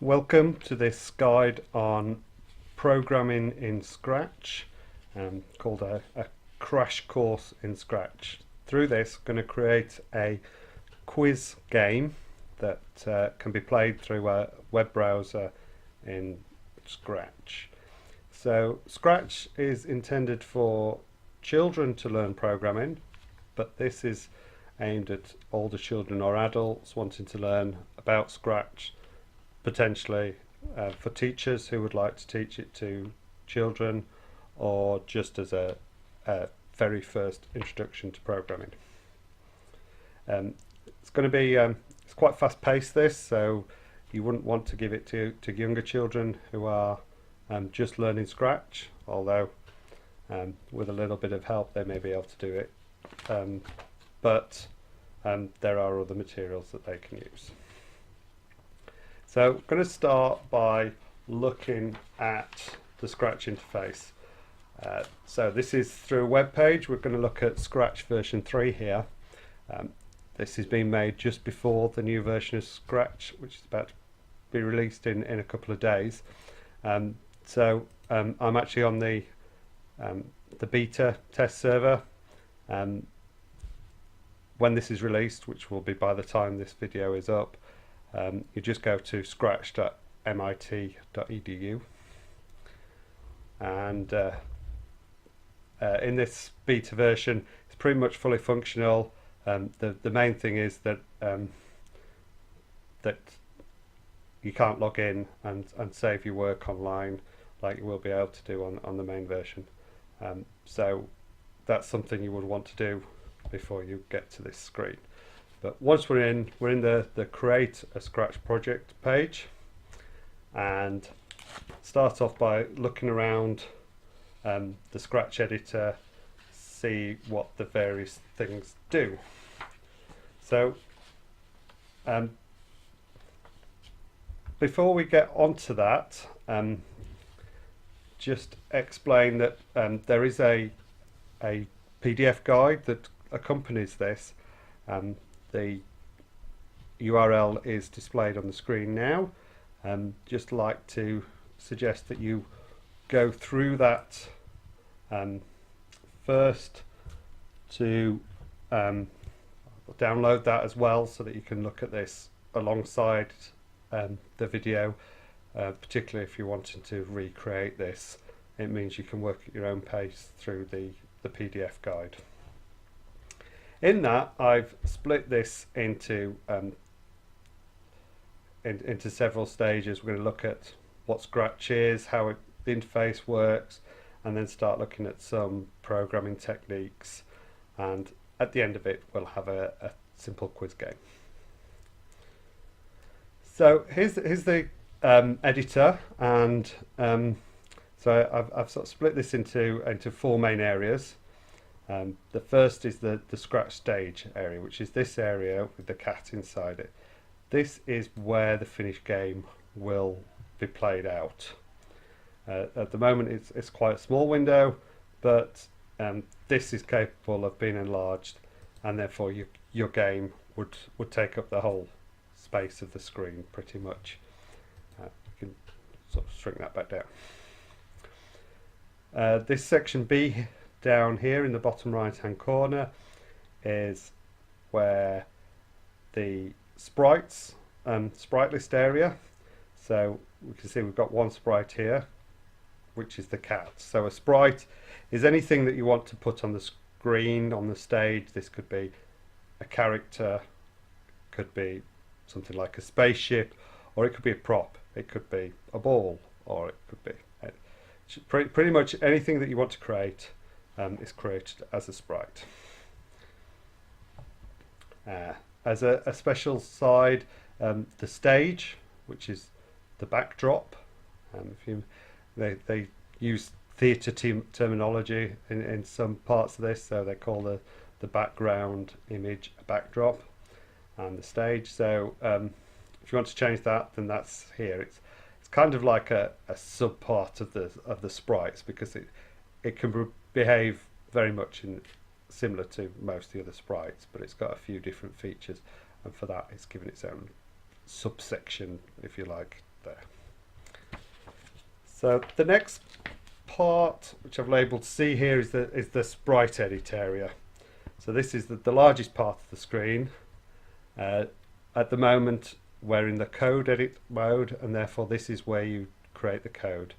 Welcome to this guide on programming in Scratch, called a crash course in Scratch. Through this, I'm going to create a quiz game that can be played through a web browser in Scratch. So Scratch is intended for children to learn programming, but this is aimed at older children or adults wanting to learn about Scratch, potentially for teachers who would like to teach it to children, or just as a very first introduction to programming. It's going to be it's quite fast paced, this, so you wouldn't want to give it to younger children who are just learning Scratch, although with a little bit of help they may be able to do it, but there are other materials that they can use. So I'm going to start by looking at the Scratch interface. So this is through a web page. We're going to look at Scratch version 3 here. This is being made just before the new version of Scratch, which is about to be released in a couple of days. So I'm actually on the beta test server. When this is released, which will be by the time this video is up, you just go to scratch.mit.edu, and in this beta version it's pretty much fully functional. The main thing is that that you can't log in and save your work online like you will be able to do on the main version. So that's something you would want to do before you get to this screen. But once we're in the Create a Scratch Project page, and start off by looking around the Scratch editor, see what the various things do. So before we get onto that, just explain that there is a PDF guide that accompanies this. The URL is displayed on the screen now. Just like to suggest that you go through that first to download that as well, so that you can look at this alongside the video, particularly if you're wanting to recreate this. It means you can work at your own pace through the PDF guide. In that, I've split this into several stages. We're going to look at what Scratch is, how the interface works, and then start looking at some programming techniques. And at the end of it, we'll have a simple quiz game. So here's the editor, and so I've sort of split this into 4 main areas. The first is the Scratch stage area, which is this area with the cat inside it. This is where the finished game will be played out. At the moment it's quite a small window, but this is capable of being enlarged, and therefore your game would take up the whole space of the screen pretty much. You can sort of shrink that back down. This section B down here in the bottom right hand corner is where the sprites, sprite list area. So we can see we've got one sprite here, which is the cat. So a sprite is anything that you want to put on the screen, on the stage. This could be a character, could be something like a spaceship, or it could be a prop. It could be a ball, or it could be pretty much anything that you want to create is created as a sprite. As a special side, the stage, which is the backdrop. They use theatre terminology in some parts of this, so they call the background image a backdrop, and the stage. So if you want to change that, then that's here. It's kind of like a sub part of the sprites, because it can behave very much similar to most of the other sprites, but it's got a few different features, and for that it's given its own subsection, if you like, there. So the next part, which I've labelled C here, is the Sprite edit area. So this is the largest part of the screen. At the moment we're in the code edit mode, and therefore this is where you create the code.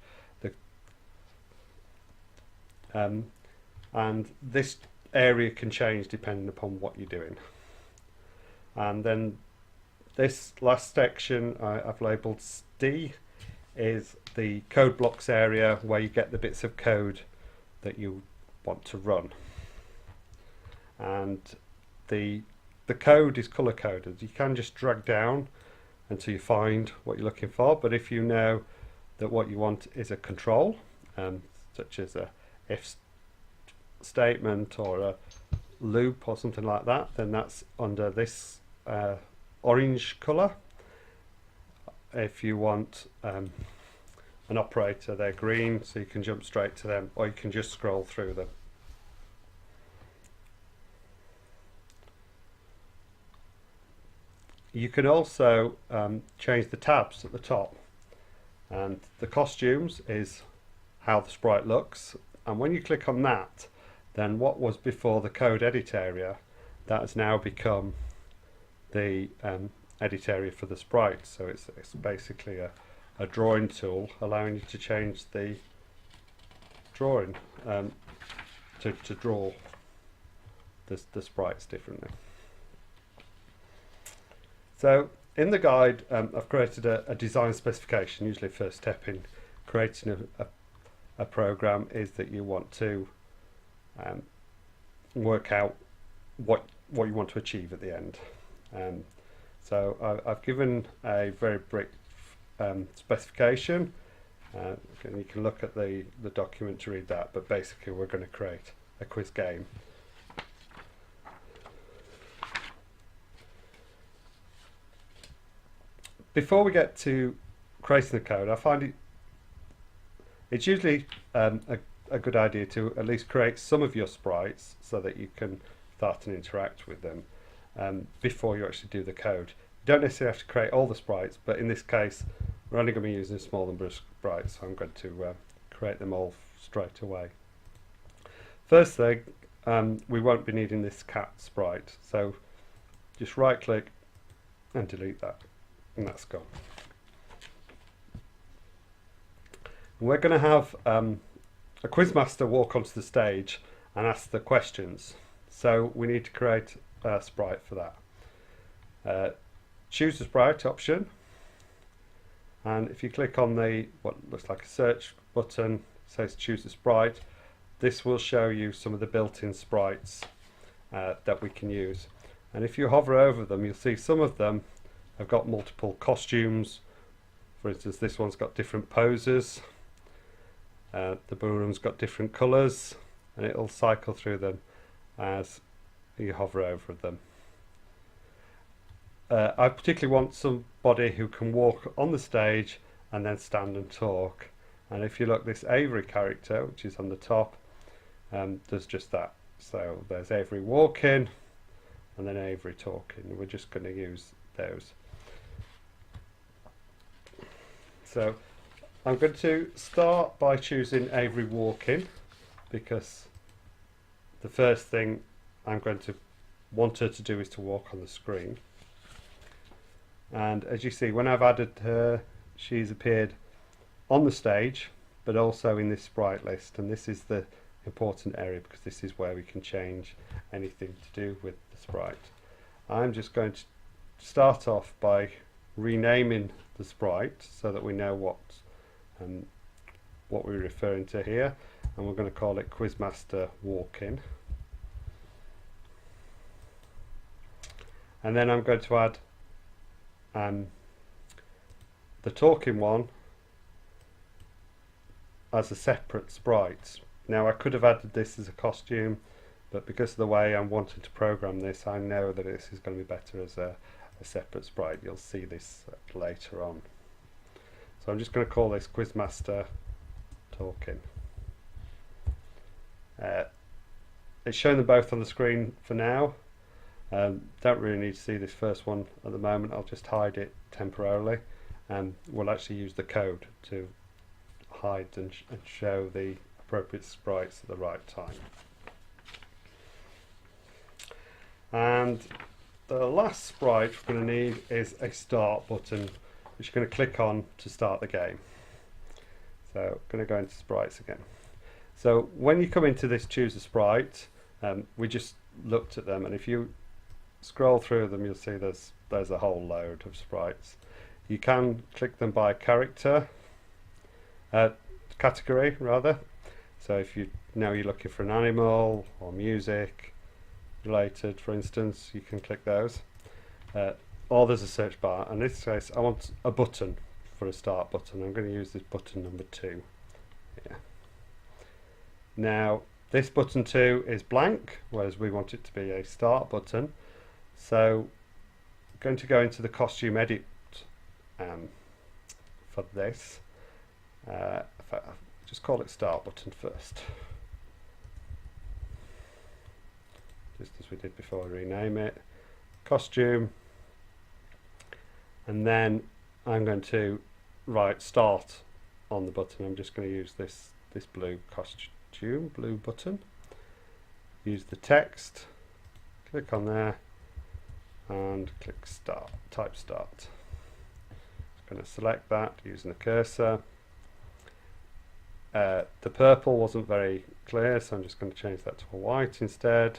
And this area can change depending upon what you're doing. And then this last section I've labelled D is the code blocks area, where you get the bits of code that you want to run. And the code is color coded. You can just drag down until you find what you're looking for, but if you know that what you want is a control, such as a if statement or a loop or something like that, then that's under this orange color. If you want an operator, they're green, so you can jump straight to them, or you can just scroll through them. You can also change the tabs at the top, and the costumes is how the sprite looks, and when you click on that, then what was before the code edit area, that has now become the edit area for the sprite. So it's basically a drawing tool, allowing you to change the drawing to draw the sprites differently. So in the guide, I've created a design specification. Usually first step in creating a program is that you want to work out what you want to achieve at the end. So I've given a very brief specification, and you can look at the document to read that, but basically we're going to create a quiz game. Before we get to creating the code, I find it's usually a good idea to at least create some of your sprites so that you can start and interact with them before you actually do the code. You don't necessarily have to create all the sprites, but in this case we're only going to be using a small number of sprites, so I'm going to create them all straight away. First thing, we won't be needing this cat sprite, so just right click and delete that, and that's gone. We're going to have a quizmaster walk onto the stage and ask the questions, so we need to create a sprite for that. Choose the sprite option, and if you click on the what looks like a search button, says choose a sprite, this will show you some of the built-in sprites that we can use. And if you hover over them, you'll see some of them have got multiple costumes. For instance, this one's got different poses. The balloon's got different colours, and it'll cycle through them as you hover over them. I particularly want somebody who can walk on the stage and then stand and talk. And if you look, this Avery character, which is on the top, does just that. So there's Avery walking and then Avery talking. We're just going to use those. So I'm going to start by choosing Avery walking, because the first thing I'm going to want her to do is to walk on the screen. And as you see, when I've added her, she's appeared on the stage, but also in this sprite list. And this is the important area, because this is where we can change anything to do with the sprite. I'm just going to start off by renaming the sprite so that we know what we're referring to here, and we're going to call it Quizmaster Walk-In. And then I'm going to add the talking one as a separate sprite. Now I could have added this as a costume, but because of the way I'm wanting to program this, I know that this is going to be better as a separate sprite. You'll see this later on. So I'm just going to call this Quizmaster Talking. It's showing them both on the screen for now. Don't really need to see this first one at the moment. I'll just hide it temporarily, we'll actually use the code to hide and show the appropriate sprites at the right time. And the last sprite we're going to need is a start button, which you're going to click on to start the game. So I'm going to go into sprites again. So when you come into this choose a sprite, we just looked at them, and if you scroll through them, you'll see there's a whole load of sprites. You can click them by character, category rather. So if you're looking for an animal or music related, for instance, you can click those. Or there's a search bar. In this case, I want a button for a start button. I'm going to use this button number 2. Yeah. Now this button 2 is blank, whereas we want it to be a start button. So I'm going to go into the costume edit for this. If I just call it start button first, just as we did before. Rename it costume, and then I'm going to write start on the button. I'm just going to use this blue costume, blue button. Use the text, click on there, and click start. Type start. Just going to select that using the cursor. The purple wasn't very clear, so I'm just going to change that to a white instead.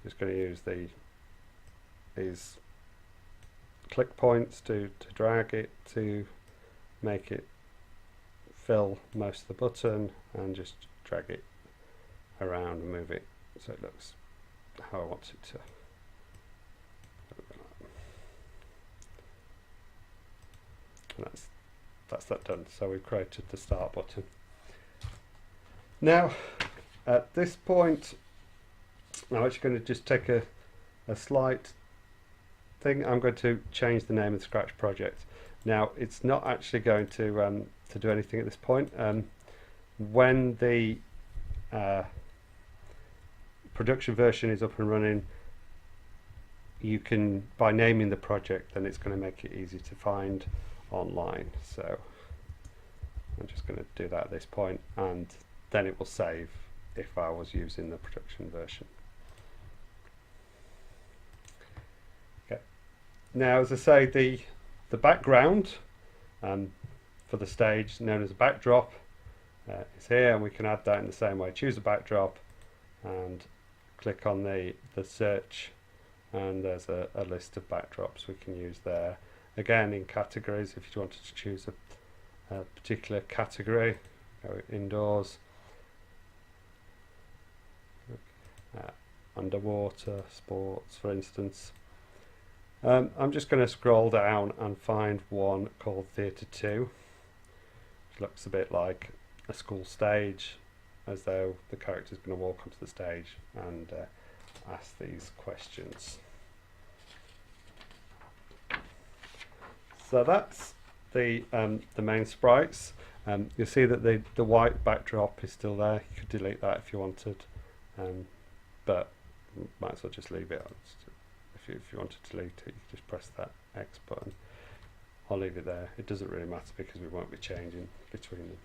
Just going to use these click points to drag it to make it fill most of the button, and just drag it around and move it so it looks how I want it to. And that's that done. So we've created the start button. Now at this point, I'm actually going to just take a slight thing. I'm going to change the name of the Scratch project. Now it's not actually going to do anything at this point. When the production version is up and running, you can, by naming the project, then it's going to make it easy to find online. So I'm just going to do that at this point, and then it will save if I was using the production version. Okay. Now, as I say, the background for the stage, known as a backdrop, is here, and we can add that in the same way. Choose a backdrop and click on the search, and there's a list of backdrops we can use there. Again, in categories, if you wanted to choose a particular category, go indoors, underwater, sports, for instance. I'm just going to scroll down and find one called Theatre 2, which looks a bit like a school stage, as though the character is going to walk onto the stage and ask these questions. So that's the main sprites. You'll see that the white backdrop is still there. You could delete that if you wanted, but might as well just leave it. If you want to delete it, you can just press that X button. I'll leave it there. It doesn't really matter because we won't be changing between them.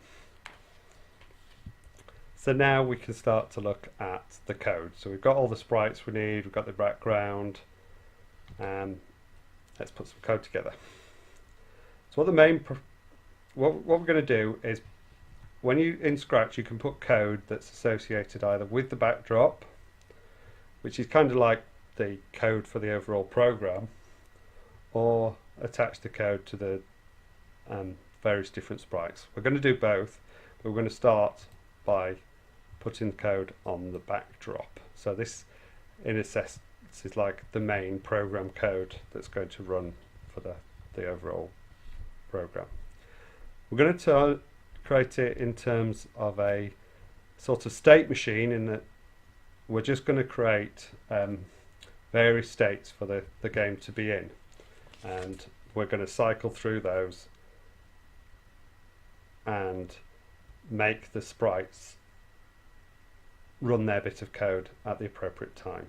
So now we can start to look at the code. So we've got all the sprites we need, we've got the background, let's put some code together. So what we're going to do is, when you in Scratch, you can put code that's associated either with the backdrop, which is kind of like the code for the overall program, or attach the code to the various different sprites. We're going to do both, but we're going to start by putting code on the backdrop. So this, in a sense, is like the main program code that's going to run for the overall program. We're going to create it in terms of a sort of state machine, in that we're just going to create various states for the game to be in, and we're going to cycle through those and make the sprites run their bit of code at the appropriate time.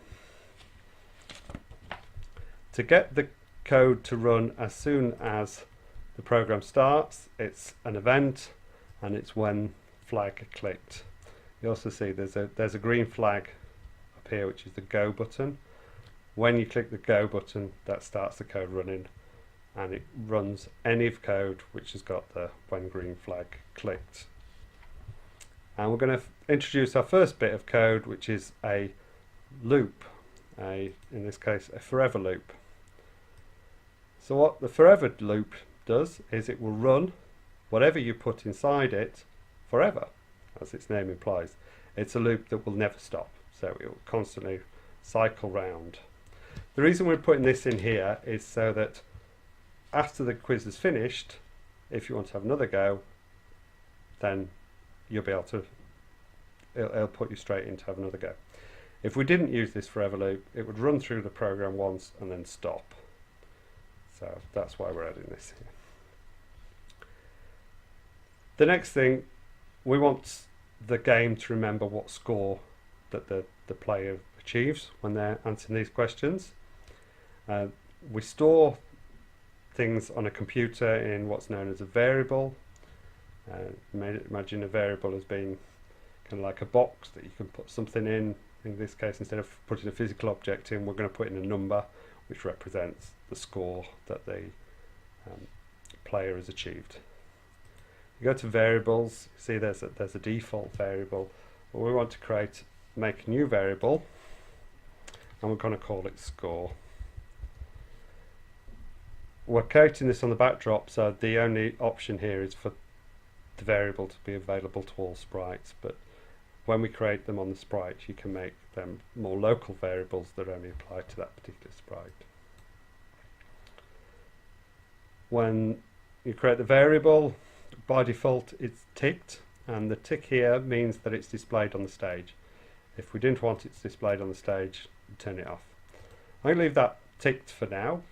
To get the code to run as soon as the program starts. It's an event, and it's when flag clicked. You also see there's a green flag up here, which is the go button. When you click the go button, that starts the code running, and it runs any of code which has got the when green flag clicked. And we're going to introduce our first bit of code, which is a loop, in this case a forever loop. So what the forever loop does is it will run whatever you put inside it forever, as its name implies. It's a loop that will never stop, so it will constantly cycle round. The reason we're putting this in here is so that after the quiz is finished, if you want to have another go, then you'll be able to, it'll put you straight in to have another go. If we didn't use this forever loop, it would run through the program once and then stop. So that's why we're adding this here. The next thing, we want the game to remember what score that the player achieves when they're answering these questions. We store things on a computer in what's known as a variable. Imagine a variable as being kind of like a box that you can put something in. In this case, instead of putting a physical object in, we're going to put in a number which represents the score that the player has achieved. You go to variables, see there's a default variable. Well, we want to make a new variable, and we're going to call it score. We're creating this on the backdrop, so the only option here is for the variable to be available to all sprites, but when we create them on the sprite, you can make them more local variables that only apply to that particular sprite. When you create the variable, by default it's ticked, and the tick here means that it's displayed on the stage. If we didn't want it displayed on the stage, turn it off. I'm going to leave that ticked for now,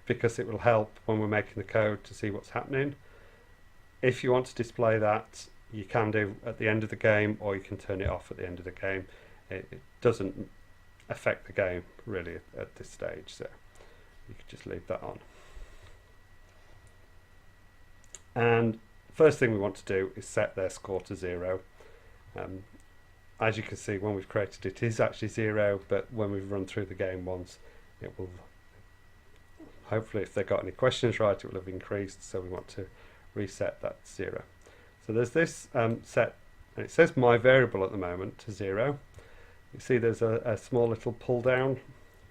because it will help when we're making the code to see what's happening. If you want to display that, you can do at the end of the game, or you can turn it off at the end of the game. It doesn't affect the game really at this stage, so you can just leave that on. And first thing we want to do is set their score to 0. As you can see, when we've created it, it is actually 0, but when we've run through the game once, it will, hopefully if they've got any questions right, it will have increased, so we want to reset that to 0. So there's this set, and it says my variable at the moment to 0. You see there's a small little pull down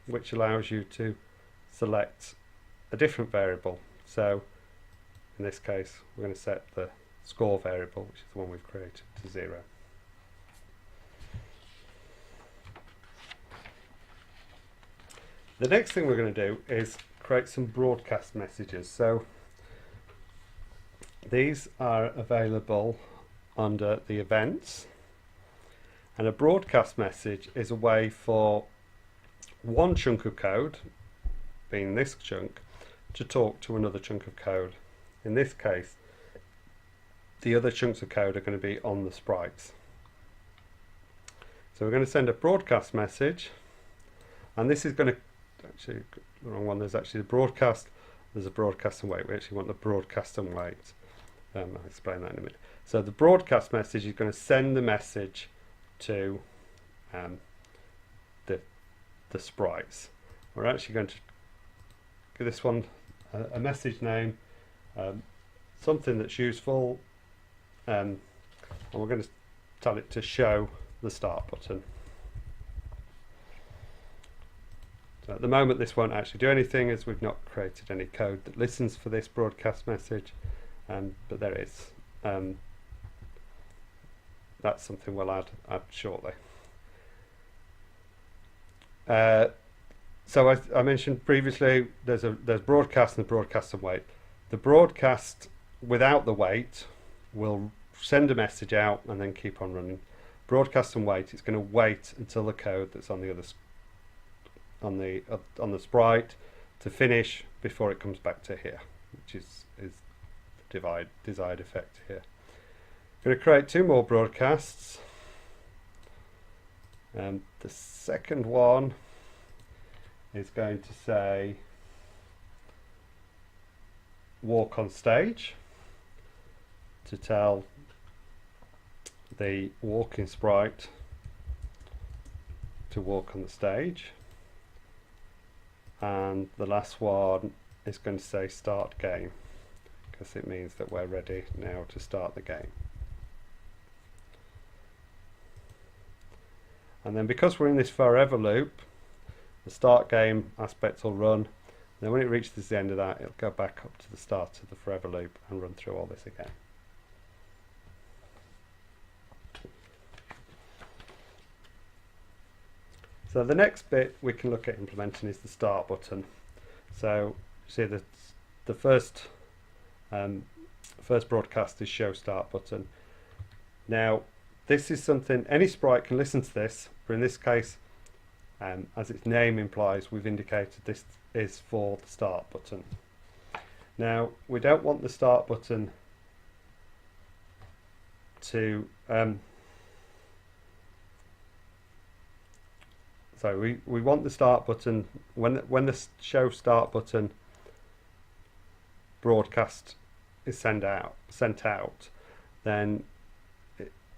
which allows you to select a different variable. So in this case we're going to set the score variable, which is the one we've created, to 0. The next thing we're going to do is create some broadcast messages. So these are available under the events, and a broadcast message is a way for one chunk of code, being this chunk, to talk to another chunk of code. In this case, the other chunks of code are going to be on the sprites. So we're going to send a broadcast message, and this is going to, actually the wrong one, there's actually the broadcast, there's a broadcast and wait. We actually want the broadcast and wait. I'll explain that in a minute. So the broadcast message is going to send the message to the sprites. We're actually going to give this one a message name, something that's useful, and we're going to tell it to show the start button. So at the moment this won't actually do anything, as we've not created any code that listens for this broadcast message, but there is. That's something we'll add shortly. So as I mentioned previously, there's broadcast and the broadcast and wait. The broadcast without the wait will send a message out and then keep on running. Broadcast and wait, it's going to wait until the code that's on the other on the sprite to finish before it comes back to here, which is the desired effect here. I'm going to create 2 more broadcasts. The second one is going to say walk on stage to tell the walking sprite to walk on the stage, and the last one is going to say start game, because it means that we're ready now to start the game. And then because we're in this forever loop, the start game aspect will run. Then when it reaches the end of that, it'll go back up to the start of the forever loop and run through all this again. So the next bit we can look at implementing is the start button. So you see that the first broadcast is show start button. Now this is something any sprite can listen to this, but in this case, as its name implies, we've indicated this is for the start button. Now we don't want the start button to so we want the start button when the show start button broadcast is sent out, then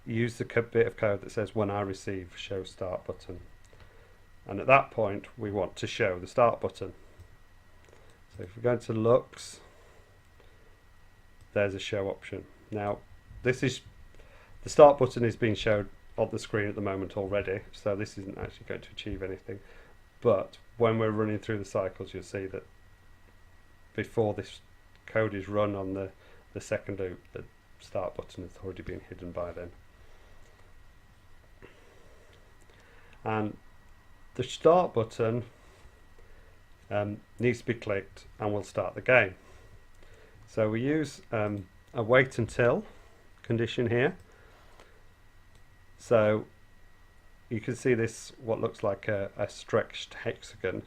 use the bit of code that says when I receive show start button, and at that point we want to show the start button. So if we go into looks, there's a show option. Now this is the start button is being showed on the screen at the moment already, so this isn't actually going to achieve anything, but when we're running through the cycles you'll see that before this code is run on the second loop, the start button has already been hidden by then. And the start button needs to be clicked and we'll start the game. So we use a wait until condition here. So you can see this, what looks like a stretched hexagon.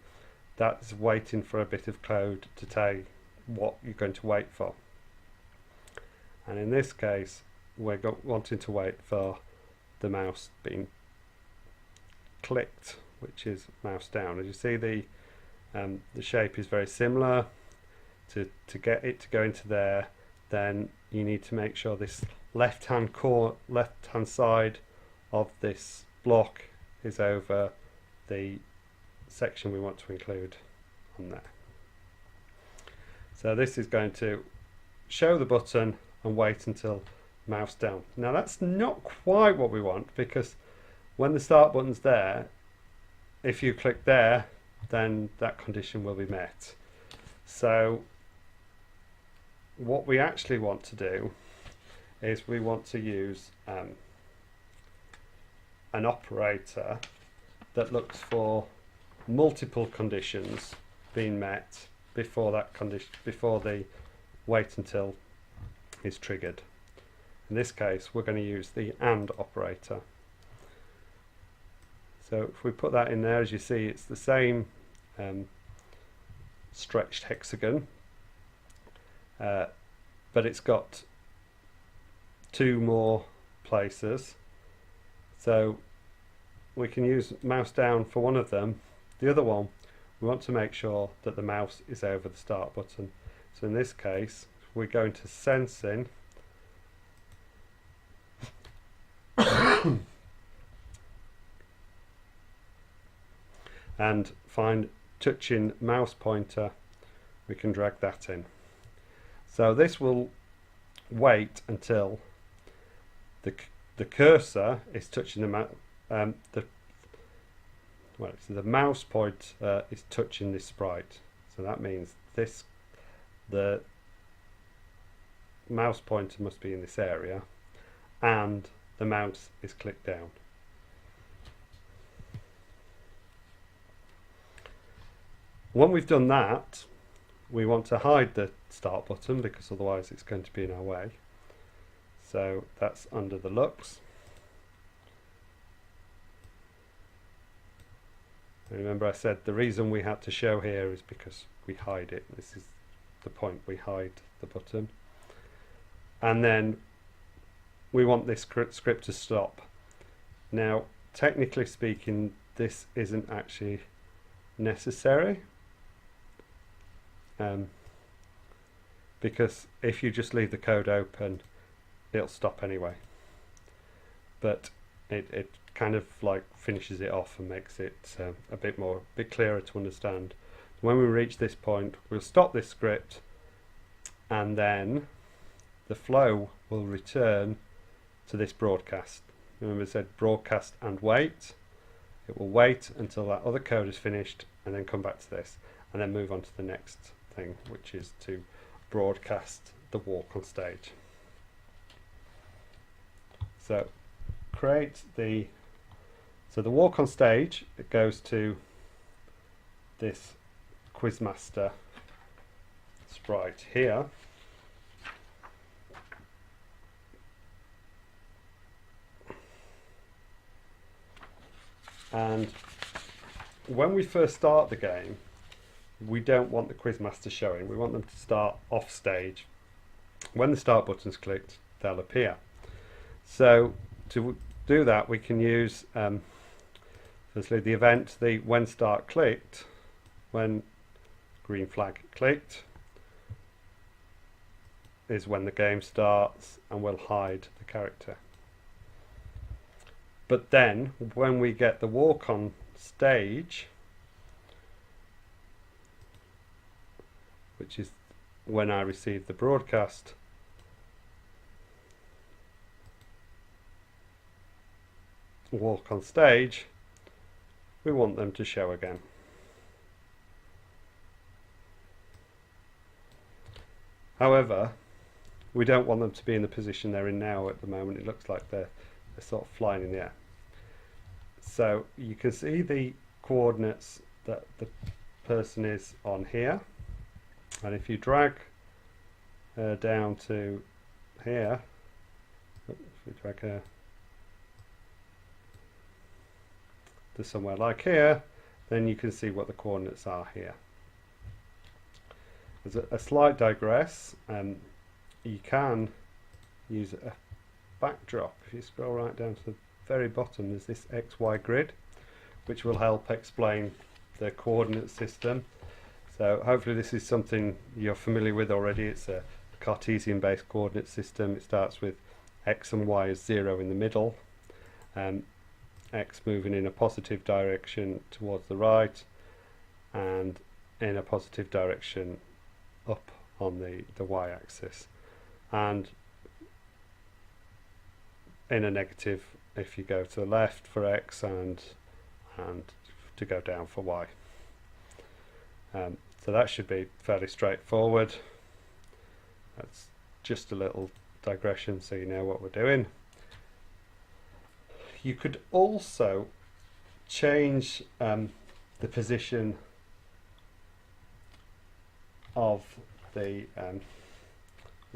That's waiting for a bit of code to tell you what you're going to wait for. And in this case, we're wanting to wait for the mouse being clicked, which is mouse down. As you see, the shape is very similar. To get it to go into there, then you need to make sure this left-hand side of this block is over the section we want to include on there. So this is going to show the button and wait until mouse down. Now that's not quite what we want, because when the start button's there, if you click there, then that condition will be met. So what we actually want to do is we want to use an operator that looks for multiple conditions being met before that condition, before the wait until is triggered. In this case, we're going to use the AND operator. So if we put that in there, as you see, it's the same stretched hexagon, but it's got two more places. So we can use mouse down for one of them. The other one, we want to make sure that the mouse is over the start button. So in this case, we go into sensing and find touching mouse pointer. We can drag that in. So this will wait until the cursor is touching the mouse point is touching this sprite. So that means the mouse pointer must be in this area and the mouse is clicked down. When we've done that, we want to hide the start button because otherwise it's going to be in our way. So that's under the looks. And remember I said the reason we had to show here is because we hide it. This is the point, we hide the button. And then we want this script to stop. Now, technically speaking, this isn't actually necessary, because if you just leave the code open, it'll stop anyway. But it kind of like finishes it off and makes it a bit clearer to understand. When we reach this point, we'll stop this script, and then the flow will return to this broadcast. Remember, I said broadcast and wait. It will wait until that other code is finished and then come back to this, and then move on to the next thing, which is to broadcast the walk on stage. So the walk on stage, it goes to this Quizmaster sprite here. And when we first start the game, we don't want the Quizmaster showing. We want them to start off stage. When the start button's clicked, they'll appear. So to do that, we can use firstly the event, the when start clicked, when green flag clicked is when the game starts, and we'll hide the character. But then when we get the walk on stage, which is when I receive the broadcast, walk on stage, we want them to show again. However, we don't want them to be in the position they're in now. At the moment it looks like they're sort of flying in the air. So you can see the coordinates that the person is on here, and if you drag down to here, if we drag her to somewhere like here, then you can see what the coordinates are here. There's a slight digress. You can use a backdrop. If you scroll right down to the very bottom, there's this XY grid, which will help explain the coordinate system. So hopefully this is something you're familiar with already. It's a Cartesian based coordinate system. It starts with X and Y as 0 in the middle, X moving in a positive direction towards the right, and in a positive direction up on the y-axis, and in a negative if you go to the left for X, and to go down for Y. So that should be fairly straightforward. That's just a little digression so you know what we're doing. You could also change the position of the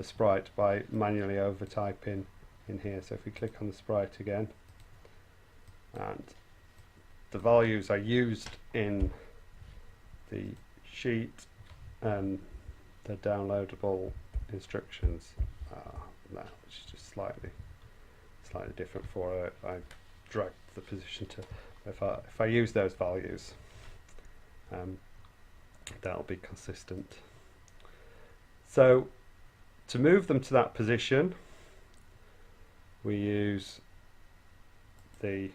sprite by manually overtyping in here. So if we click on the sprite again, and the values are used in the sheet, and the downloadable instructions are that, which is just slightly different for it. I dragged the position to, if I use those values, that'll be consistent. So to move them to that position, we use the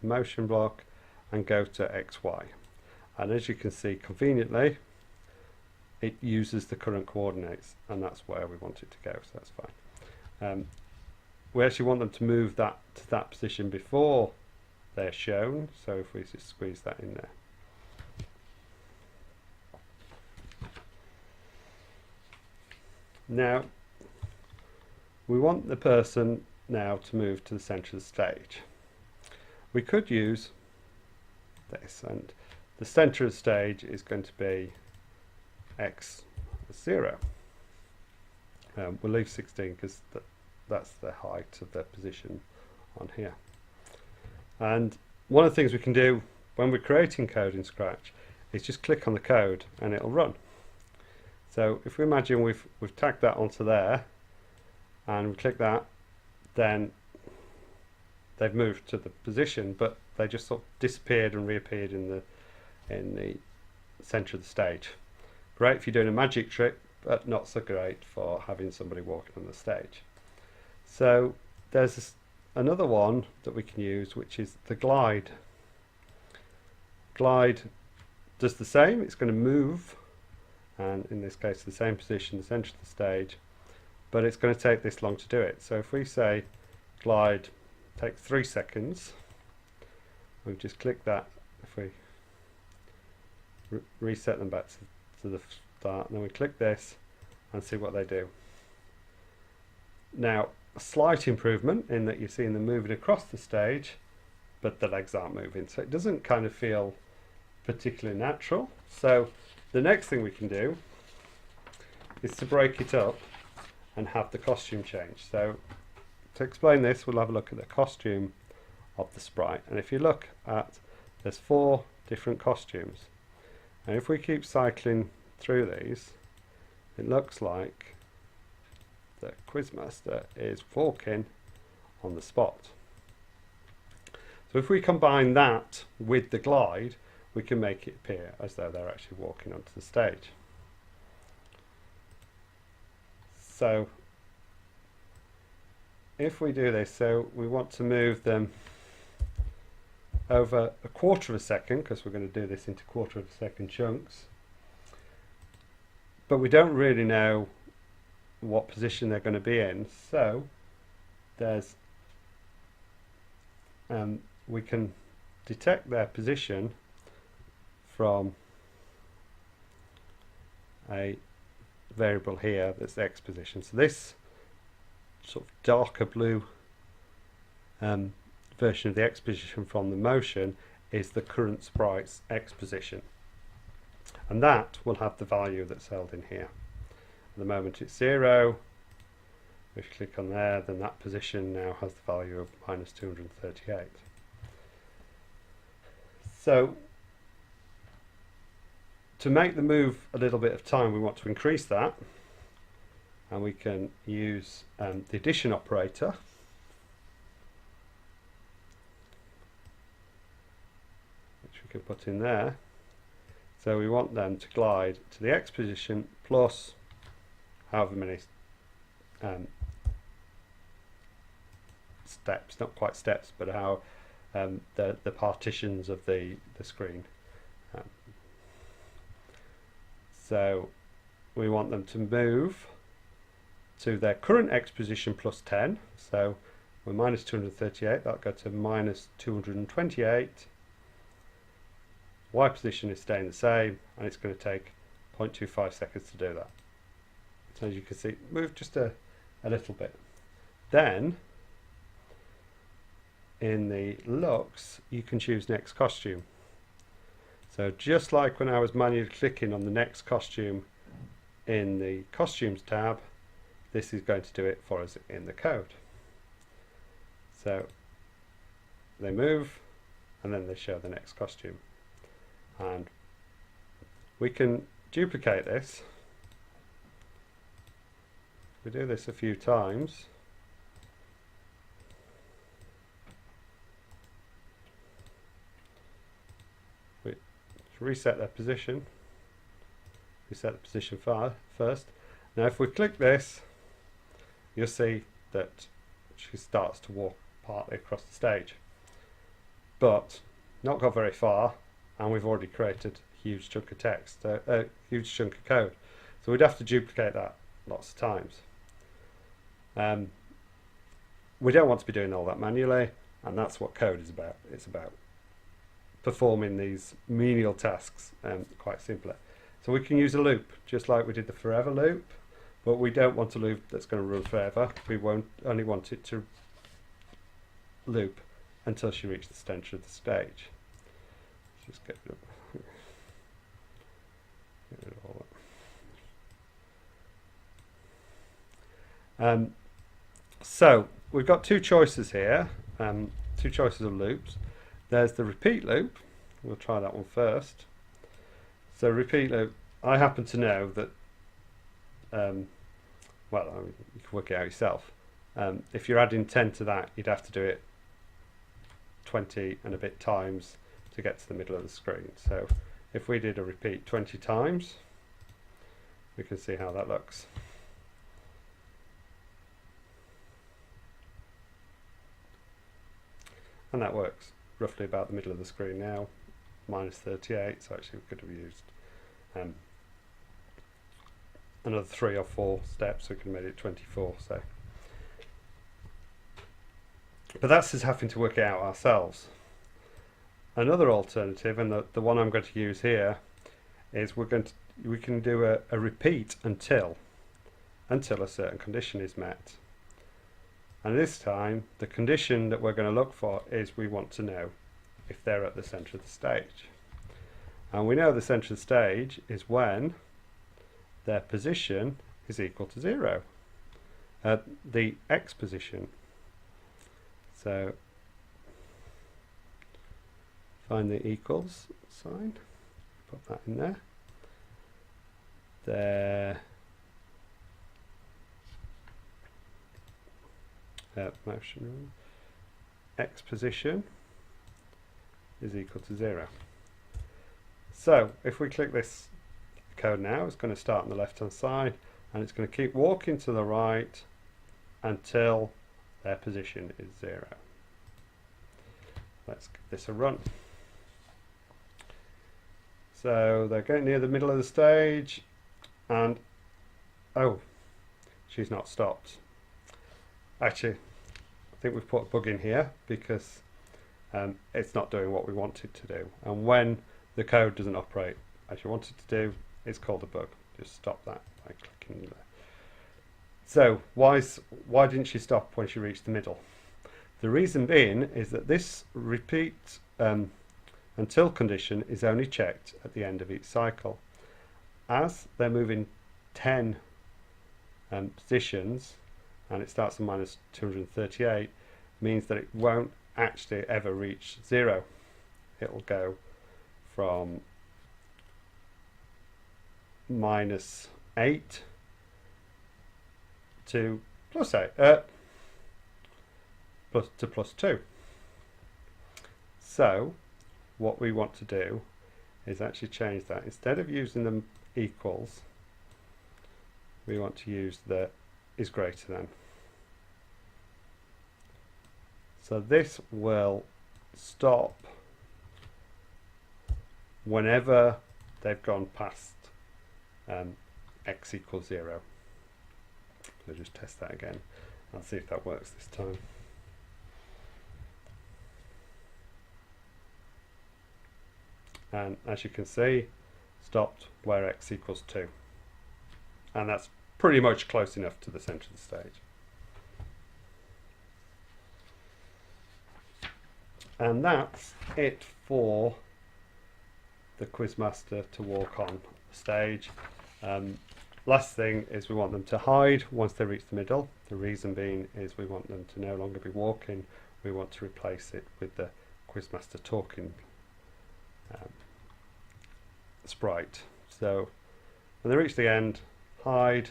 motion block and go to XY, and as you can see conveniently it uses the current coordinates, and that's where we want it to go, so that's fine. We actually want them to move that to that position before they're shown, so if we just squeeze that in there. Now we want the person now to move to the centre of the stage. We could use this, and the centre of the stage is going to be X 0. We'll leave 16 because that's the height of their position on here. And one of the things we can do when we're creating code in Scratch is just click on the code and it'll run. So if we imagine we've tagged that onto there and we click that, then they've moved to the position, but they just sort of disappeared and reappeared in the centre of the stage. Great if you're doing a magic trick, but not so great for having somebody walking on the stage. So there's another one that we can use, which is the glide. Glide does the same. It's going to move, and in this case the same position, the centre of the stage, but it's going to take this long to do it. So if we say glide takes 3 seconds, we just click that. If we reset them back to the start, and then we click this and see what they do. Now, a slight improvement in that you're seeing them moving across the stage, but the legs aren't moving, so it doesn't kind of feel particularly natural. So the next thing we can do is to break it up and have the costume change. So to explain this, we'll have a look at the costume of the sprite, and if you look at, there's 4 different costumes, and if we keep cycling through these, it looks like the Quizmaster is walking on the spot. So if we combine that with the glide, we can make it appear as though they're actually walking onto the stage. So if we do this, so we want to move them over a quarter of a second, because we're going to do this into quarter of a second chunks, but we don't really know what position they're going to be in, so there's we can detect their position from a variable here that's the X position. So this sort of darker blue version of the X position from the motion is the current sprite's X position, and that will have the value that's held in here. At the moment it's 0. If you click on there, then that position now has the value of -238. So to make the move a little bit of time, we want to increase that, and we can use the addition operator, which we can put in there. So we want them to glide to the X position plus however many steps, not quite steps, but how the partitions of the screen. So we want them to move to their current X position plus 10. So we're -238, that'll go to -228. Y position is staying the same, and it's going to take 0.25 seconds to do that. So as you can see, move just a little bit. Then in the looks, you can choose next costume. So just like when I was manually clicking on the next costume in the costumes tab, this is going to do it for us in the code. So they move, and then they show the next costume. And we can duplicate this. We do this a few times. We reset their position. Reset the position first. Now if we click this, you'll see that she starts to walk partly across the stage, but not got very far, and we've already created a huge chunk of text, a huge chunk of code. So we'd have to duplicate that lots of times. We don't want to be doing all that manually, and that's what code is about. It's about performing these menial tasks quite simply. So we can use a loop, just like we did the forever loop, but we don't want a loop that's going to run forever. We only want it to loop until she reaches the centre of the stage. Let's just get rid of all that. So we've got 2 choices here, 2 choices of loops. There's the repeat loop. We'll try that one first. So repeat loop, I happen to know that, well, I mean, you can work it out yourself. If you're adding 10 to that, you'd have to do it 20 and a bit times to get to the middle of the screen. So if we did a repeat 20 times, we can see how that looks. And that works roughly about the middle of the screen now, minus 38, so actually we could have used another 3 or 4 steps, we could have made it 24. So, but that's just having to work it out ourselves. Another alternative, and the one I'm going to use here, is we can do a repeat until a certain condition is met. And this time, the condition that we're going to look for is we want to know if they're at the centre of the stage. And we know the centre of the stage is when their position is equal to 0. The x position. So, find the equals sign, put that in there. Their motion x position is equal to 0. So if we click this code now, it's going to start on the left hand side and it's going to keep walking to the right until their position is 0. Let's give this a run. So they're getting near the middle of the stage and oh, she's not stopped. Actually, I think we've put a bug in here because it's not doing what we want it to do. And when the code doesn't operate as you want it to do, it's called a bug. Just stop that by clicking there. So why didn't she stop when she reached the middle? The reason being is that this repeat until condition is only checked at the end of each cycle. As they're moving 10 positions, and it starts at minus 238, means that it won't actually ever reach 0. It'll go from minus 8 to plus 8, plus 2. So what we want to do is actually change that. Instead of using the equals, we want to use the is greater than. So this will stop whenever they've gone past x equals 0. So just test that again. I'll see if that works this time. And as you can see, stopped where x equals 2. And that's pretty much close enough to the centre of the stage. And that's it for the Quizmaster to walk on the stage. Last thing is we want them to hide once they reach the middle. The reason being is we want them to no longer be walking. We want to replace it with the Quizmaster talking sprite. So when they reach the end, hide,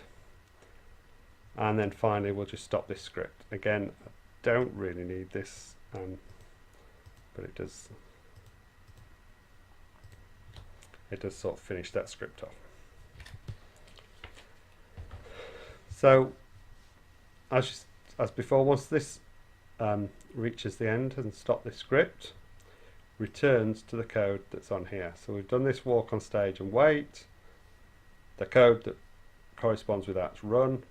and then finally we'll just stop this script. Again, I don't really need this, but it does sort of finish that script off. So as before, once this reaches the end and stop this script, returns to the code that's on here. So we've done this walk on stage and wait. The code that corresponds with that's run,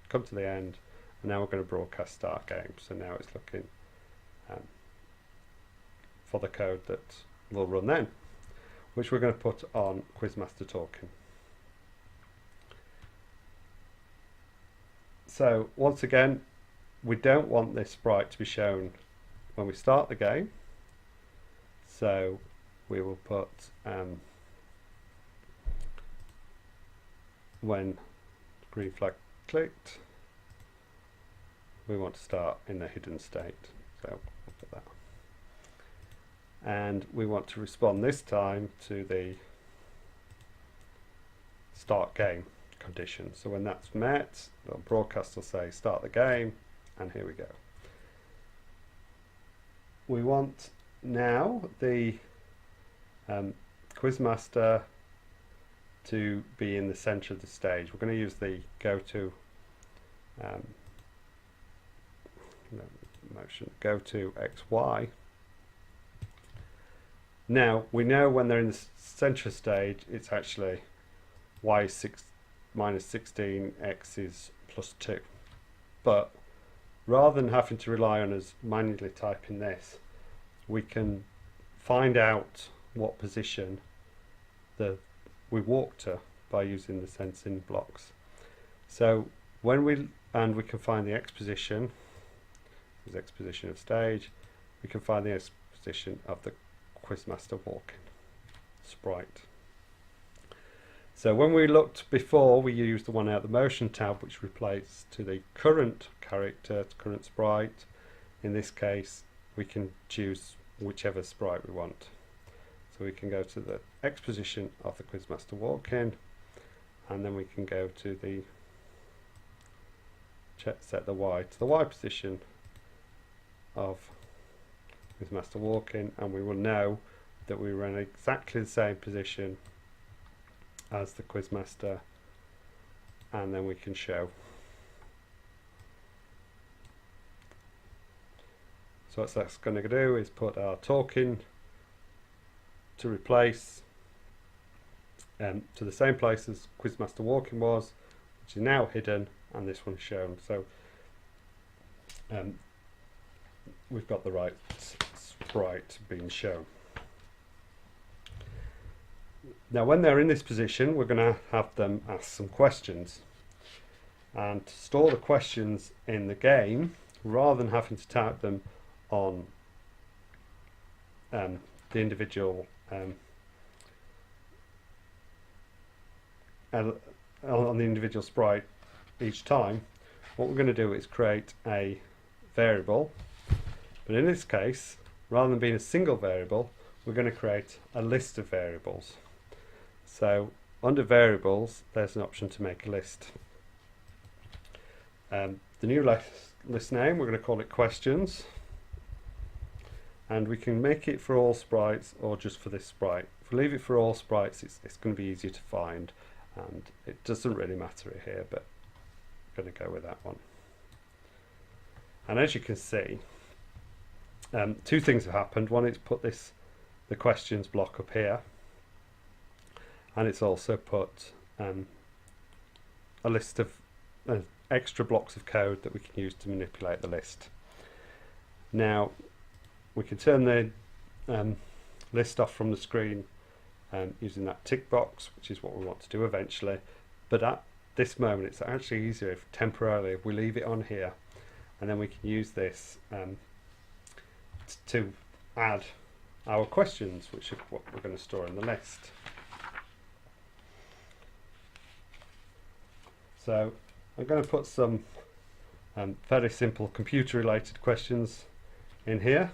come to the end, and now we're going to broadcast start game. So now it's looking for the code that will run then, which we're going to put on Quizmaster talking. So once again, we don't want this sprite to be shown when we start the game. So we will put when green flag clicked, we want to start in the hidden state. So we'll put that. And we want to respond this time to the start game condition. So when that's met, the broadcast will say start the game, and here we go. We want now the Quizmaster to be in the center of the stage. We're going to use the go to go to XY. Now we know when they're in the center stage, it's actually y is minus 16, x is plus 2. But rather than having to rely on us manually typing this, we can find out what position we walk to by using the sensing blocks. So when we can find the x position, is x position of stage, we can find the x position of the Quizmaster walking sprite. So when we looked before, we used the one out the motion tab, which replaced to the current character, current sprite. In this case, we can choose whichever sprite we want. So we can go to the X position of the Quizmaster walking, and then we can go to the set the Y to the Y position of Quizmaster walking, and we will know that we were in exactly the same position as the Quizmaster, and then we can show. So what that's going to do is put our talking to replace to the same place as Quizmaster walking was, which is now hidden, and this one's shown. So we've got the right sprite being shown. Now when they're in this position, we're going to have them ask some questions, and to store the questions in the game, rather than having to type them on the individual on the individual sprite each time, what we're going to do is create a variable, but in this case, rather than being a single variable, we're going to create a list of variables. So under variables, there's an option to make a list. The new list name, we're going to call it questions, and we can make it for all sprites or just for this sprite. If we leave it for all sprites, it's going to be easier to find, and it doesn't really matter here, but I'm going to go with that one. And as you can see, two things have happened. One, it's put the questions block up here, and it's also put a list of extra blocks of code that we can use to manipulate the list. Now we can turn the list off from the screen using that tick box, which is what we want to do eventually, but at this moment it's actually easier if temporarily we leave it on here, and then we can use this to add our questions, which are what we're going to store in the list. So I'm going to put some very simple computer related questions in here.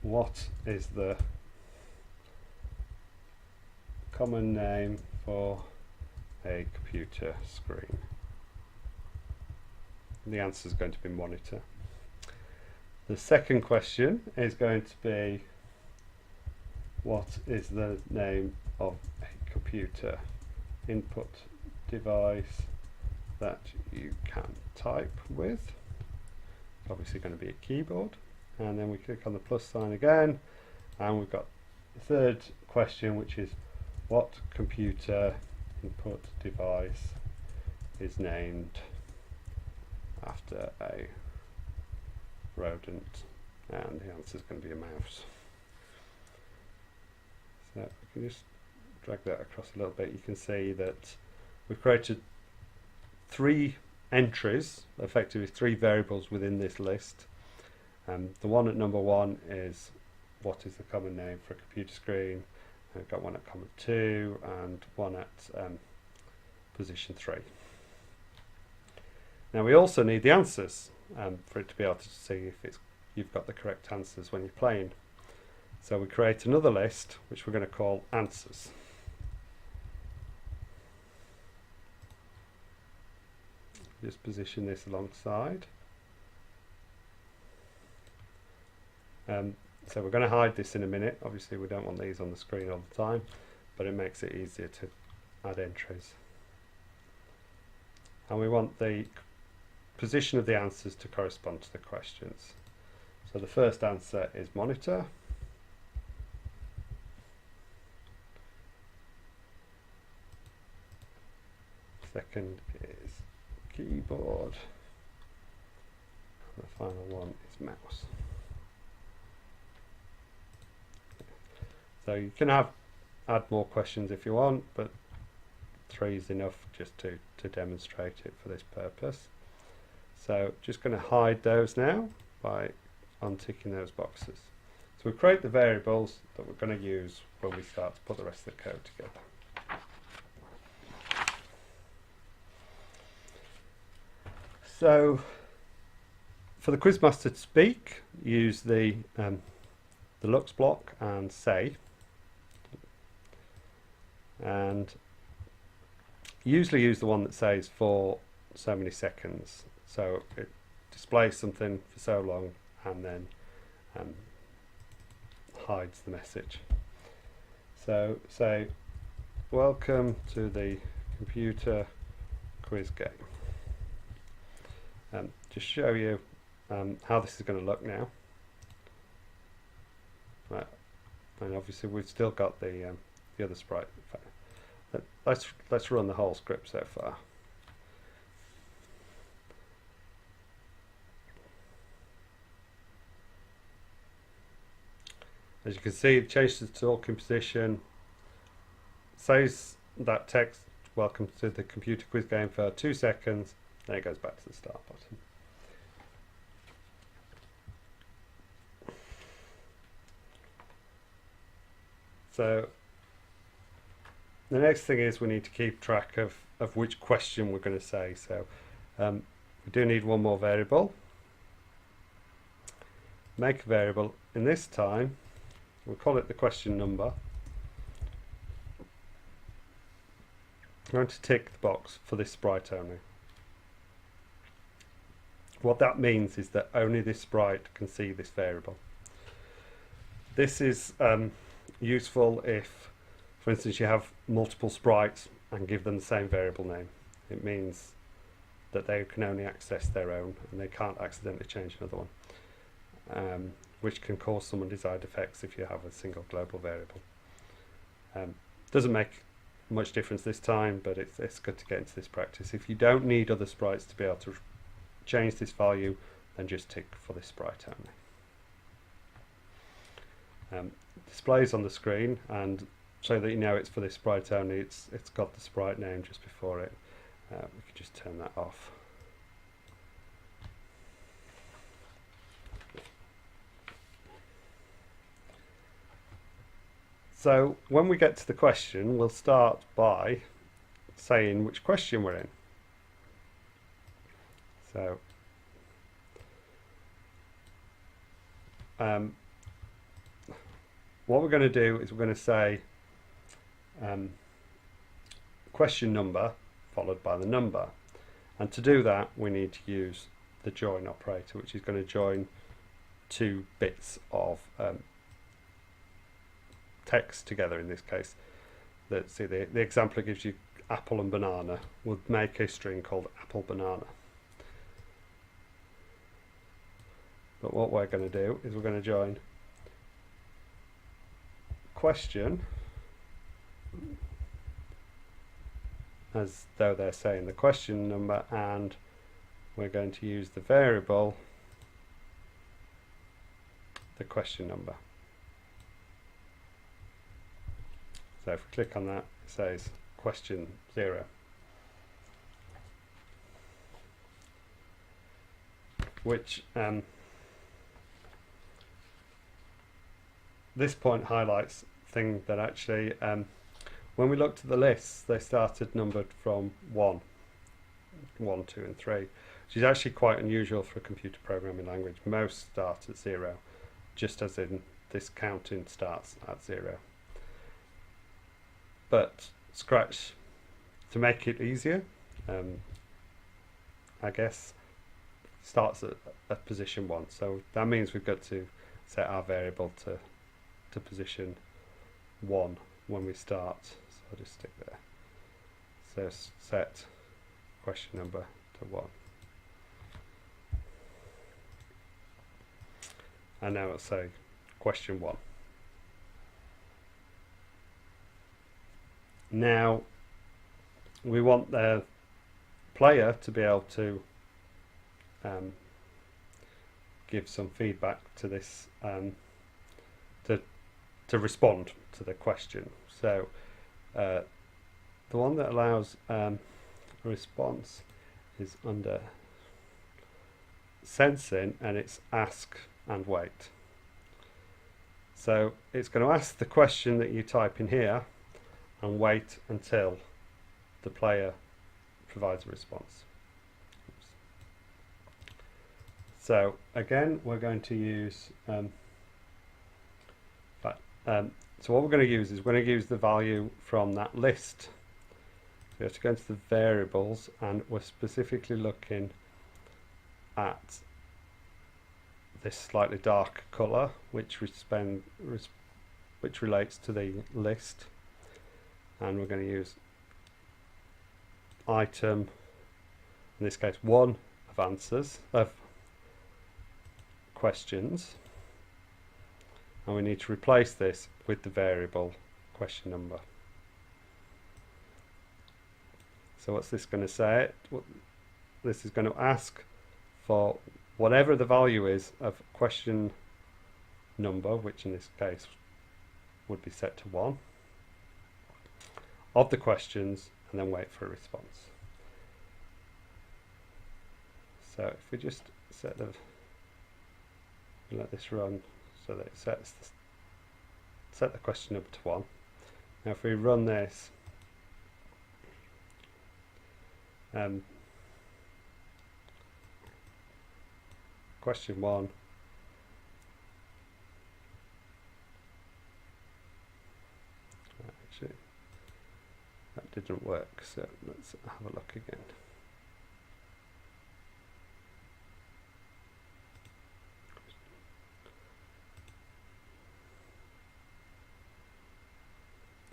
What is the common name for a computer screen? The answer is going to be monitor. The second question is going to be, what is the name of a computer input device that you can type with? It's obviously going to be a keyboard. And then we click on the plus sign again, and we've got the third question, which is, what computer input device is named after a rodent? And the answer is going to be a mouse. So we can just drag that across a little bit. You can see that we've created 3 entries, effectively 3 variables within this list. The one at number 1 is what is the common name for a computer screen. I've got one at comma 2 and one at position 3. Now we also need the answers for it to be able to see if you've got the correct answers when you're playing. So we create another list which we're going to call answers. Just position this alongside. So we're going to hide this in a minute. Obviously we don't want these on the screen all the time, but it makes it easier to add entries. And we want the position of the answers to correspond to the questions. So the first answer is monitor. Second is keyboard. And the final one is mouse. So you can add more questions if you want, but 3 is enough just to demonstrate it for this purpose. So just going to hide those now by unticking those boxes. So we create the variables that we're going to use when we start to put the rest of the code together. So for the Quizmaster to speak, use the looks block and say, and usually use the one that says for so many seconds, so it displays something for so long and then hides the message. So say, welcome to the computer quiz game. Just show you how this is going to look now. Right. And obviously we've still got the other sprite. Let's run the whole script so far. As you can see, it changes the talking position, says that text, welcome to the computer quiz game, for 2 seconds, then it goes back to the start button. So the next thing is we need to keep track of which question we're going to say. So we do need one more variable. Make a variable. In this time, we'll call it the question number. I'm going to tick the box for this sprite only. What that means is that only this sprite can see this variable. This is useful if, for instance, you have multiple sprites and give them the same variable name. It means that they can only access their own and they can't accidentally change another one, which can cause some undesired effects if you have a single global variable. Doesn't make much difference this time, but it's good to get into this practice. If you don't need other sprites to be able to change this value, then just tick for this sprite only. Displays on the screen, and so that you know it's for this sprite only, it's got the sprite name just before it. We could just turn that off. So when we get to the question, we'll start by saying which question we're in. So what we're going to do is we're going to say question number followed by the number, and to do that we need to use the join operator, which is going to join 2 bits of text together. In this case, let's see, the example it gives you apple and banana would make a string called apple banana. But what we're going to do is we're going to join question, as though they're saying the question number, and we're going to use the variable the question number. So if we click on that, it says question 0, which this point highlights thing that actually when we looked at the lists, they started numbered from 1, 2 and 3, which is actually quite unusual for a computer programming language. Most start at 0, just as in this counting starts at 0. But Scratch, to make it easier, I guess, starts at position 1. So that means we've got to set our variable to position 1 when we start. So I'll just stick there. So set question number to 1. And now let's say question 1. Now we want the player to be able to give some feedback to this, to respond to the question. So the one that allows a response is under sensing, and it's ask and wait. So it's going to ask the question that you type in here and wait until the player provides a response. Oops. So again, we're going to use so what we're going to use is we're going to use the value from that list. So we have to go into the variables, and we're specifically looking at this slightly dark colour, which relates to the list, and we're going to use item, in this case 1 of answers of questions, and we need to replace this with the variable question number. So what's this going to say? This is going to ask for whatever the value is of question number, which in this case would be set to 1, of the questions, and then wait for a response. So if we just let this run so that it set the question number to 1. Now if we run this, question 1, actually that didn't work, so let's have a look again.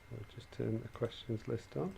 So just turn the questions list on.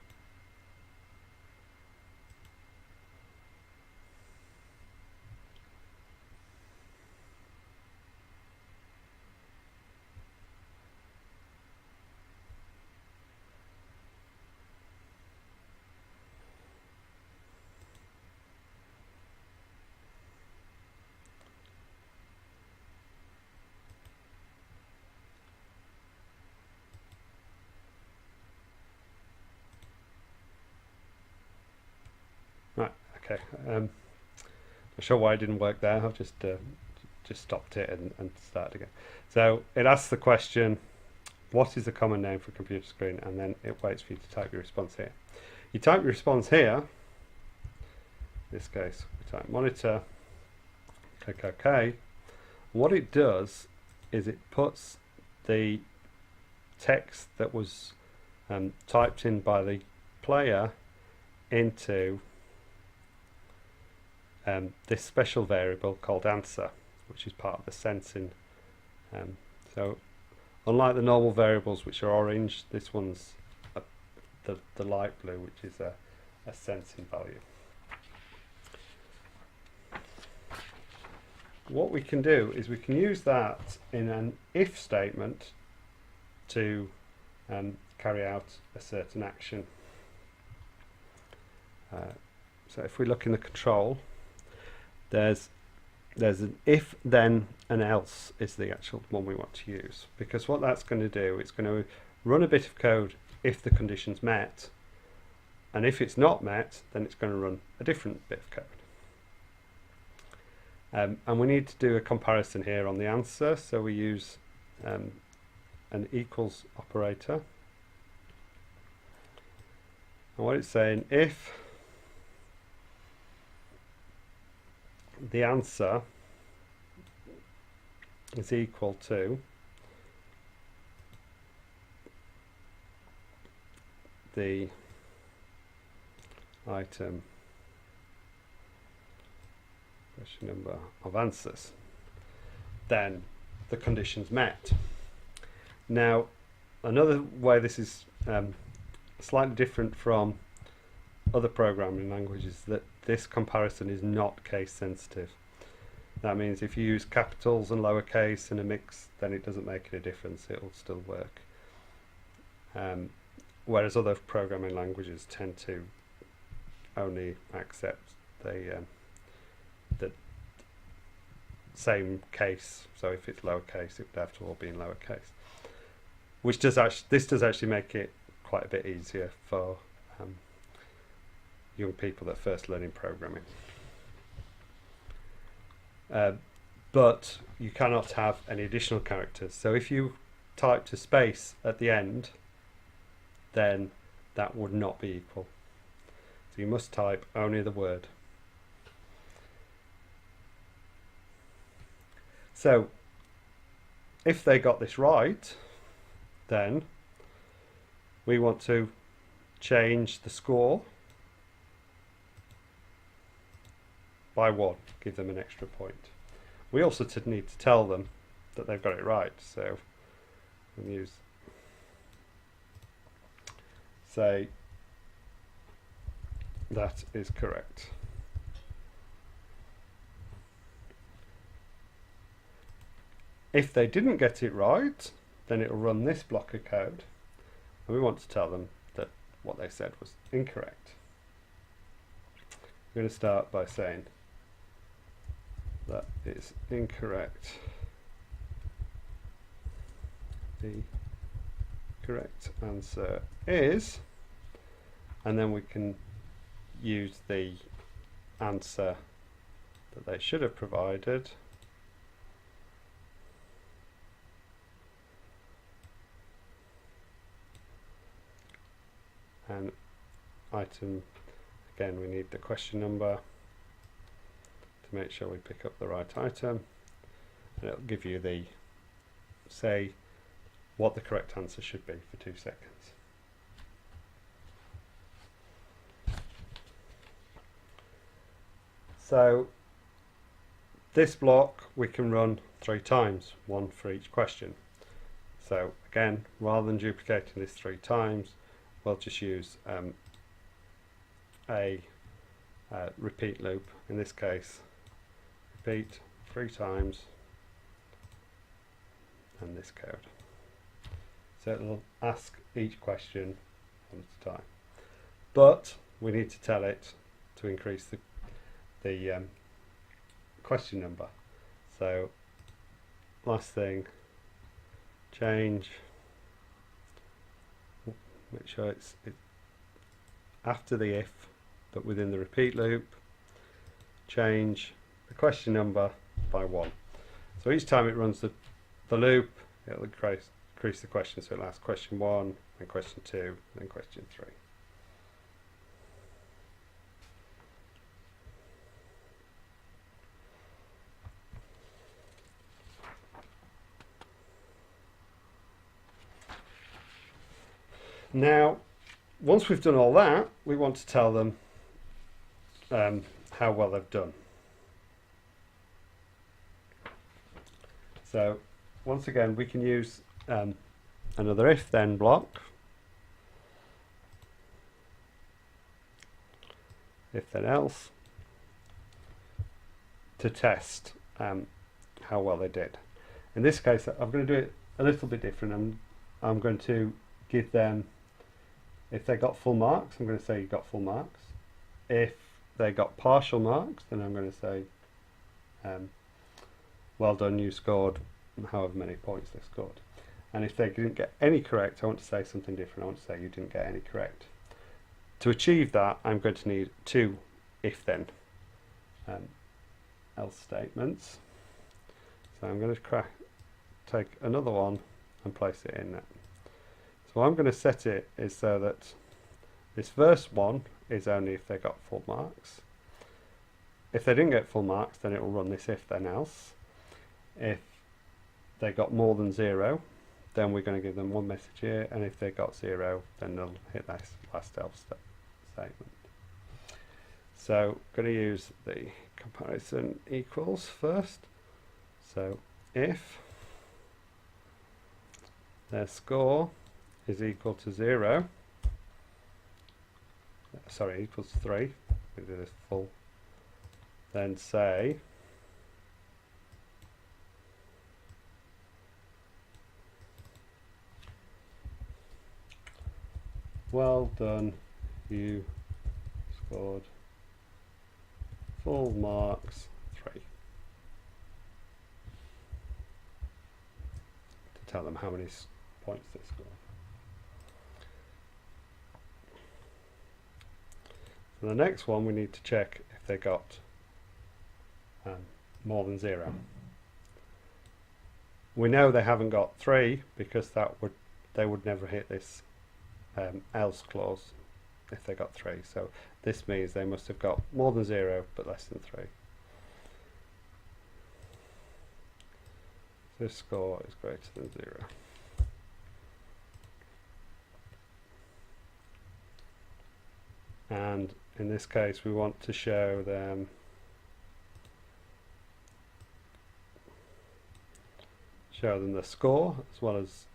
Right, okay. Not sure why it didn't work there. I've just stopped it and started again. So it asks the question, what is the common name for a computer screen? And then it waits for you to type your response here. You type your response here. In this case, we type monitor, click OK. What it does is it puts the text that was typed in by the player into this special variable called answer, which is part of the sensing. So unlike the normal variables, which are orange, this one's the light blue, which is a sensing value. What we can do is we can use that in an if statement to carry out a certain action. So if we look in the control, there's an if, then, and else is the actual one we want to use, because what that's going to do, it's going to run a bit of code if the condition's met, and if it's not met, then it's going to run a different bit of code. And we need to do a comparison here on the answer, so we use an equals operator. And what it's saying, if the answer is equal to the item question number of answers, then the condition's met. Now Another way this is slightly different from other programming languages, that this comparison is not case sensitive. That means if you use capitals and lowercase in a mix, then it doesn't make any difference, it will still work. Whereas other programming languages tend to only accept the same case, so if it's lowercase it would have to all be in lowercase, which does actually make it quite a bit easier for young people that are first learning programming. But you cannot have any additional characters, so if you typed a space at the end, then that would not be equal. So you must type only the word. So if they got this right, then we want to change the score by 1, give them an extra point. We also need to tell them that they've got it right, so we'll use, say, that is correct. If they didn't get it right, then it will run this block of code, and we want to tell them that what they said was incorrect. We're going to start by saying that is incorrect. The correct answer is, and then we can use the answer that they should have provided. And item, again, we need the question number to make sure we pick up the right item, and it'll give you the, say, what the correct answer should be for 2 seconds. So this block we can run 3 times, 1 for each question. So again, rather than duplicating this 3 times, we'll just use a repeat loop. In this case, repeat 3 times and this code. So it'll ask each question one at a time. But we need to tell it to increase the question number. So last thing, change, make sure it's after the if, but within the repeat loop, change the question number by 1. So each time it runs the loop, it'll increase the question, so it'll ask question 1, then question 2, then question 3. Now, once we've done all that, we want to tell them how well they've done. So, once again, we can use another if-then block. If-then else, to test how well they did. In this case, I'm going to do it a little bit different. I'm going to give them, if they got full marks, I'm going to say you got full marks. If they got partial marks, then I'm going to say, well done, you scored however many points they scored. And if they didn't get any correct, I want to say something different. I want to say you didn't get any correct. To achieve that, I'm going to need 2 if-then else statements. So I'm going to take another one and place it in there. So I'm going to set it is so that this first one is only if they got full marks. If they didn't get full marks, then it will run this if-then else. If they got more than 0, then we're going to give them 1 message here, and if they got 0, then they'll hit this last else statement. So I'm going to use the comparison equals first. So if their score is equal to 0, sorry, equals 3, we do this full, then say well done, you scored full marks 3, to tell them how many points they scored. For the next one, we need to check if they got more than 0. We know they haven't got 3 because they would never hit this else clause if they got 3. So this means they must have got more than 0 but less than 3. This score is greater than 0. And in this case we want to show them the score as well as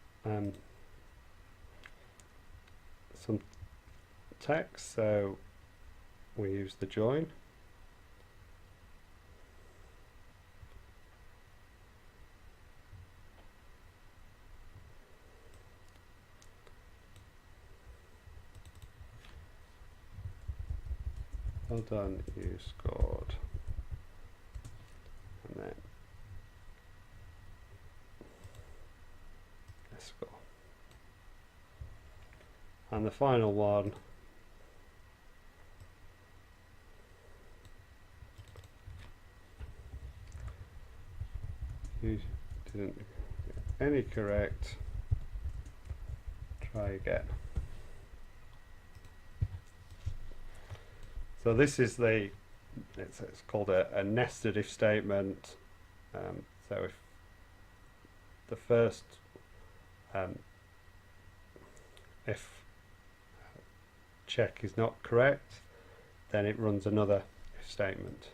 some text, so we use the join. Well done, you scored. And then let's score. And the final one you didn't get any correct, try again. So this is it's called a nested if statement. So if the first if check is not correct, then it runs another if statement,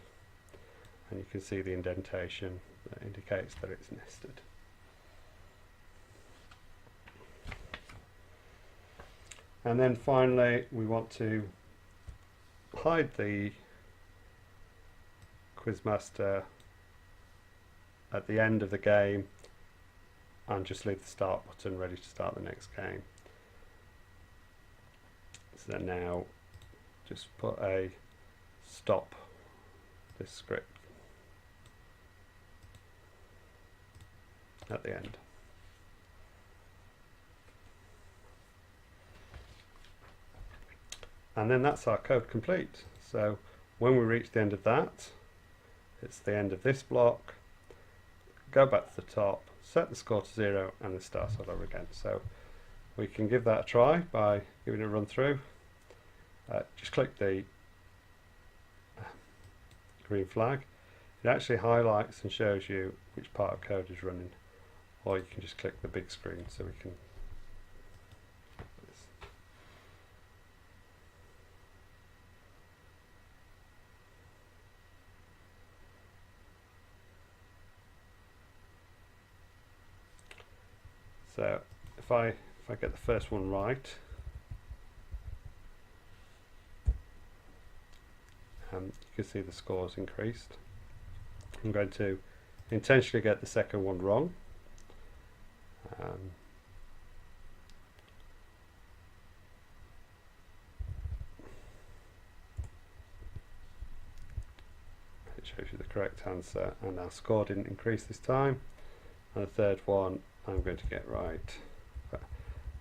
and you can see the indentation that indicates that it's nested. And then finally we want to hide the Quizmaster at the end of the game and just leave the start button ready to start the next game. So then now just put a stop this script at the end. And then that's our code complete. So when we reach the end of that, it's the end of this block, go back to the top, set the score to 0 and then start all over again. So we can give that a try by giving it a run through. Just click the green flag. It actually highlights and shows you which part of code is running, or you can just click the big screen so we can. So if I get the first one right, you can see the scores increased. I'm going to intentionally get the second one wrong. It shows you the correct answer, and our score didn't increase this time. And the third one I'm going to get right. To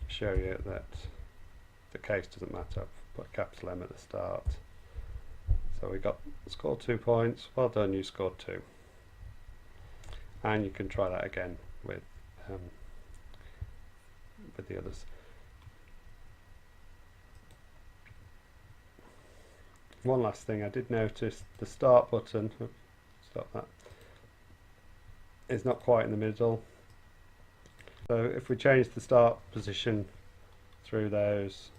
show you that the case doesn't matter, put capital M at the start. So we scored 2 points. Well done, you scored 2. And you can try that again with the others. One last thing, I did notice the start button. Oops, stop that. It's not quite in the middle. So if we change the start position through those,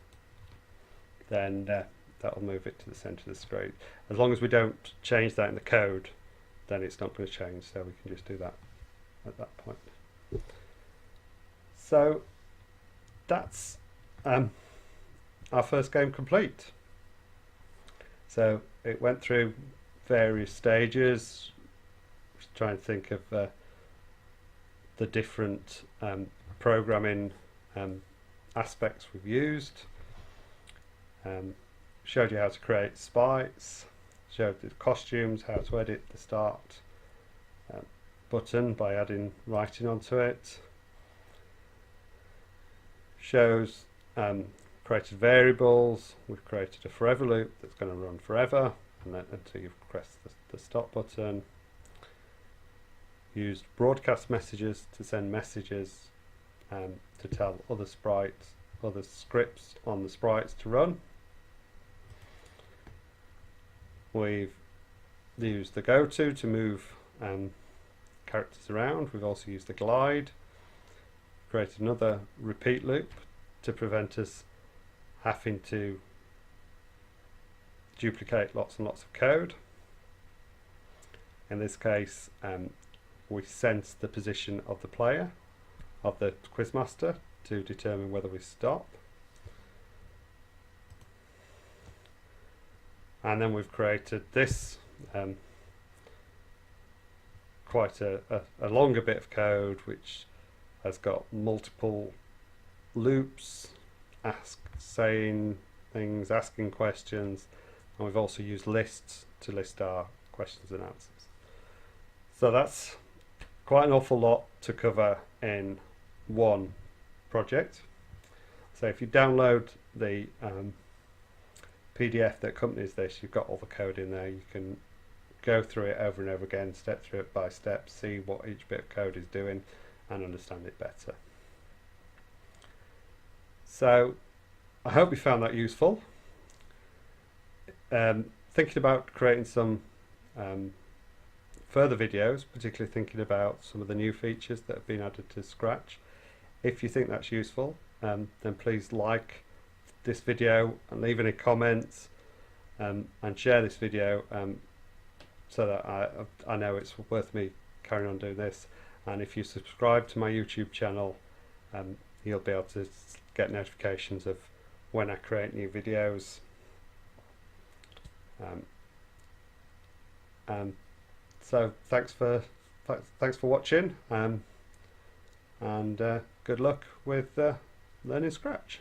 then that will move it to the center of the screen. As long as we don't change that in the code, then it's not going to change, so we can just do that at that point. So that's our first game complete. So it went through various stages. Just trying to think of the different programming aspects we've used. Showed you how to create sprites, showed the costumes, how to edit the start button by adding writing onto it. Shows created variables. We've created a forever loop that's going to run forever and then until you've pressed the stop button. Used broadcast messages to send messages to tell other sprites, other scripts on the sprites to run. We've used the goto to move characters around. We've also used the glide. Created another repeat loop to prevent us having to duplicate lots and lots of code. In this case, we sense the position of the player, of the quizmaster, to determine whether we stop. And then we've created this quite a longer bit of code which has got multiple loops, saying things, asking questions, and we've also used lists to list our questions and answers. So that's quite an awful lot to cover in one project. So if you download the PDF that accompanies this, you've got all the code in there. You can go through it over and over again, step through it by step, see what each bit of code is doing and understand it better. So I hope you found that useful. Thinking about creating some further videos, particularly thinking about some of the new features that have been added to Scratch. If you think that's useful, then please like this video and leave any comments and share this video so that I know it's worth me carrying on doing this. And if you subscribe to my YouTube channel, you'll be able to get notifications of when I create new videos. So thanks for watching, and good luck with learning Scratch.